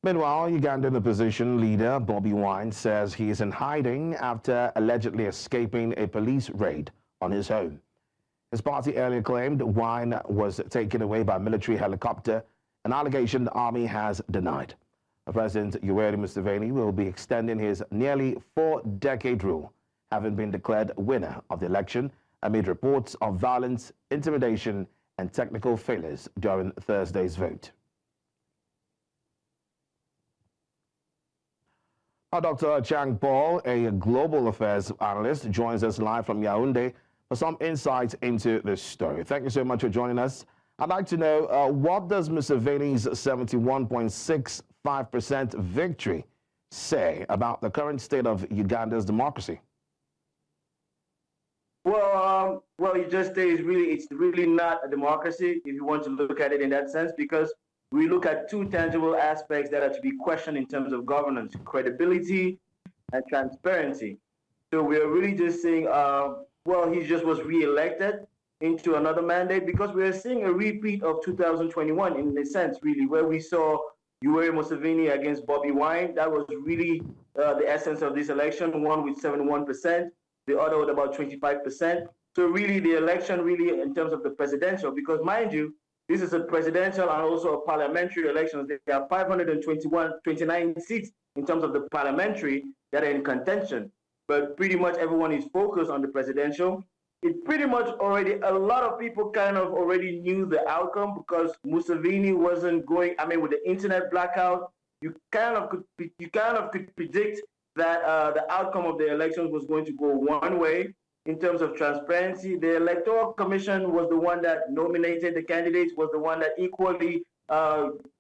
Meanwhile, Ugandan opposition leader Bobi Wine says he is in hiding after allegedly escaping a police raid on his home. His party earlier claimed Wine was taken away by a military helicopter, an allegation the army has denied. President Yoweri Museveni will be extending his nearly four-decade rule, having been declared winner of the election amid reports of violence, intimidation, and technical failures during Thursday's vote. Dr. Achang Paul, a global affairs analyst, joins us live from Yaoundé for some insights into this story. Thank you so much for joining us. I'd like to know, what does Museveni's 71.65% victory say about the current state of Uganda's democracy? Well, you just say it's really not a democracy if you want to look at it in that sense, because we look at two tangible aspects that are to be questioned in terms of governance: credibility and transparency. So we are really just saying, well, he just was re-elected into another mandate, because we are seeing a repeat of 2021 in a sense, really, where we saw Yoweri Museveni against Bobi Wine. That was really the essence of this election, one with 71%, the other with about 25%. So really the election really in terms of the presidential, because mind you, this is a presidential and also a parliamentary election. There are 529 seats in terms of the parliamentary that are in contention, but pretty much everyone is focused on the presidential. It pretty much already, a lot of people kind of already knew the outcome, because Museveni wasn't going, I mean, with the internet blackout, you kind of could predict that the outcome of the elections was going to go one way. In terms of transparency, the Electoral Commission was the one that nominated the candidates, was the one that equally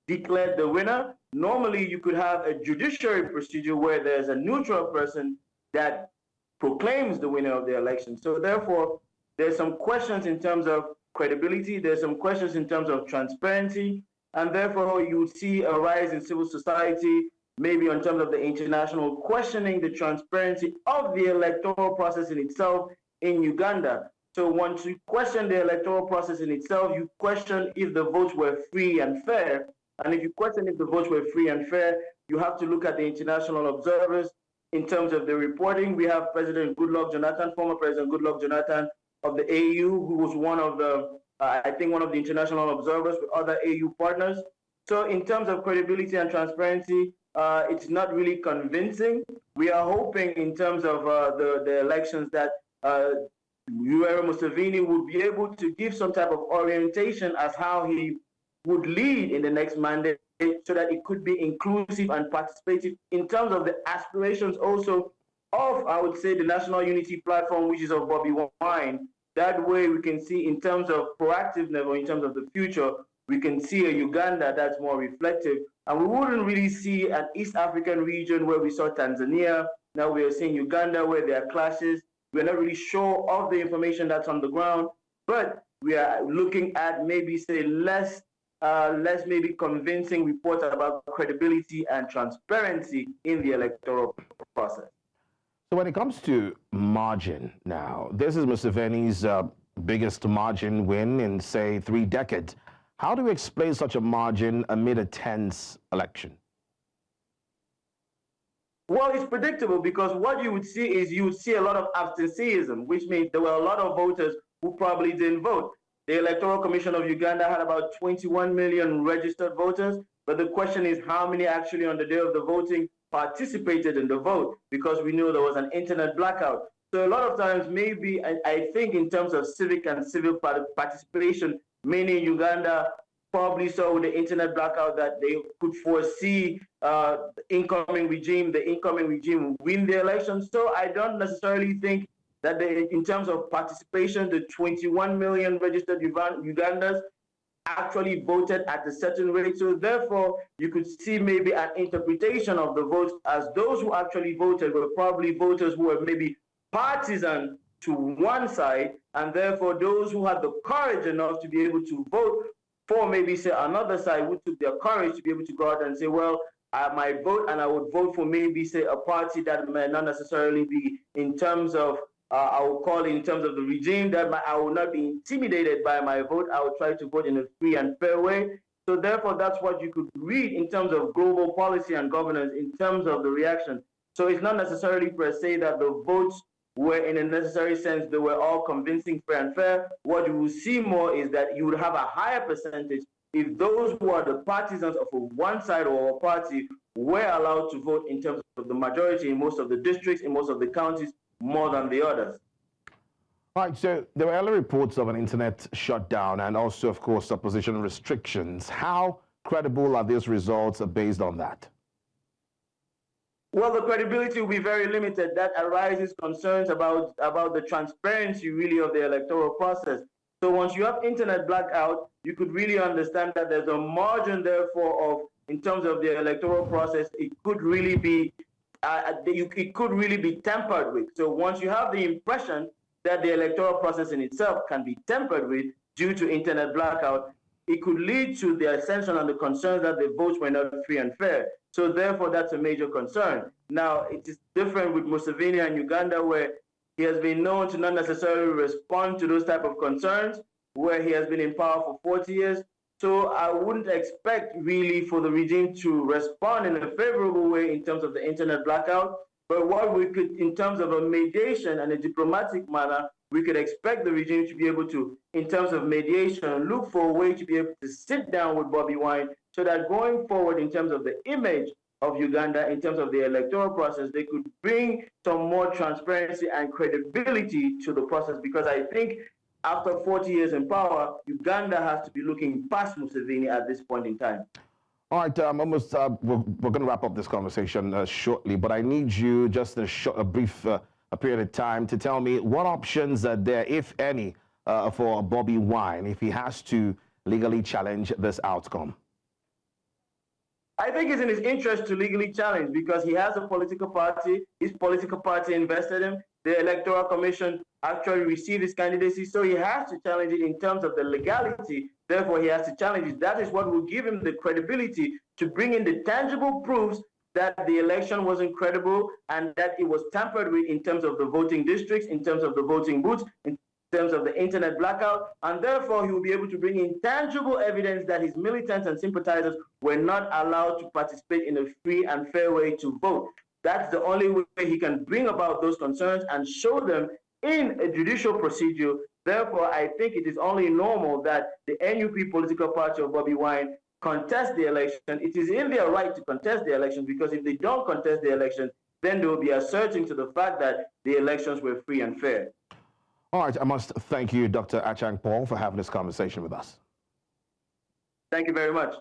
declared the winner. Normally, you could have a judiciary procedure where there's a neutral person that proclaims the winner of the election. So therefore, there's some questions in terms of credibility, there's some questions in terms of transparency, and therefore you would see a rise in civil society, maybe in terms of the international questioning the transparency of the electoral process in itself in Uganda. So once you question the electoral process in itself, you question if the votes were free and fair. And if you question if the votes were free and fair, you have to look at the international observers. In terms of the reporting, we have President Goodluck Jonathan, former President Goodluck Jonathan of the AU, who was one of the, I think one of the international observers with other AU partners. So in terms of credibility and transparency, it's not really convincing. We are hoping in terms of the elections that Yoweri Museveni would be able to give some type of orientation as how he would lead in the next mandate, so that it could be inclusive and participative in terms of the aspirations also of, I would say, the National Unity Platform, which is of Bobi Wine. That way we can see in terms of proactiveness or in terms of the future, we can see a Uganda that's more reflective. And we wouldn't really see an East African region where we saw Tanzania. Now we are seeing Uganda where there are clashes. We're not really sure of the information that's on the ground, but we are looking at maybe, say, less maybe convincing reports about credibility and transparency in the electoral process. So when it comes to margin now, this is Museveni's biggest margin win in, say, 3 decades. How do you explain such a margin amid a tense election? Well, it's predictable, because what you would see is you would see a lot of absenteeism, which means there were a lot of voters who probably didn't vote. The Electoral Commission of Uganda had about 21 million registered voters, but the question is how many actually on the day of the voting participated in the vote, because we knew there was an internet blackout. So a lot of times, maybe, I think in terms of civic and civil participation, many in Uganda probably saw with the internet blackout that they could foresee the incoming regime win the election. So I don't necessarily think that in terms of participation, the 21 million registered Ugandans actually voted at a certain rate. So therefore, you could see maybe an interpretation of the votes as those who actually voted were probably voters who were maybe partisan to one side, and therefore those who had the courage enough to be able to vote for maybe, say, another side, who took their courage to be able to go out and say, well, I might vote, and I would vote for maybe, say, a party that may not necessarily be in terms of, I would call it in terms of the regime, that I will not be intimidated by my vote. I will try to vote in a free and fair way. So therefore, that's what you could read in terms of global policy and governance, in terms of the reaction. So it's not necessarily per se that the votes were, in a necessary sense, they were all convincing, fair and fair. What you will see more is that you would have a higher percentage if those who are the partisans of one side or a party were allowed to vote in terms of the majority in most of the districts, in most of the counties, more than the others. All right, so there were early reports of an internet shutdown and also, of course, opposition restrictions. How credible are these results based on that? Well, the credibility will be very limited. That arises concerns about the transparency, really, of the electoral process. So once you have internet blackout, you could really understand that there's a margin, therefore, of, in terms of the electoral process, it could really be tampered with. So once you have the impression that the electoral process in itself can be tampered with due to internet blackout, it could lead to the ascension and the concerns that the votes were not free and fair. So therefore, that's a major concern. Now, it is different with Museveni and Uganda, where he has been known to not necessarily respond to those type of concerns, where he has been in power for 40 years. So I wouldn't expect really for the regime to respond in a favorable way in terms of the internet blackout. But what we could, in terms of a mediation and a diplomatic manner, we could expect the regime to be able to, in terms of mediation, look for a way to be able to sit down with Bobi Wine so that going forward in terms of the image of Uganda, in terms of the electoral process, they could bring some more transparency and credibility to the process. Because I think after 40 years in power, Uganda has to be looking past Museveni at this point in time. All right, we're going to wrap up this conversation shortly, but I need you just a brief period of time to tell me what options are there, if any, for Bobi Wine if he has to legally challenge this outcome. I think it's in his interest to legally challenge because he has a political party. His political party invested him. The Electoral Commission actually received his candidacy, so he has to challenge it in terms of the legality. Therefore, he has to challenge it. That is what will give him the credibility to bring in the tangible proofs that the election was incredible and that it was tampered with in terms of the voting districts, in terms of the voting booths, in terms of the internet blackout, and therefore he will be able to bring in tangible evidence that his militants and sympathizers were not allowed to participate in a free and fair way to vote. That's the only way he can bring about those concerns and show them in a judicial procedure. Therefore, I think it is only normal that the NUP political party of Bobi Wine contest the election. It is in their right to contest the election because if they don't contest the election, then they will be asserting to the fact that the elections were free and fair. All right, I must thank you, Dr. Achang Paul, for having this conversation with us. Thank you very much.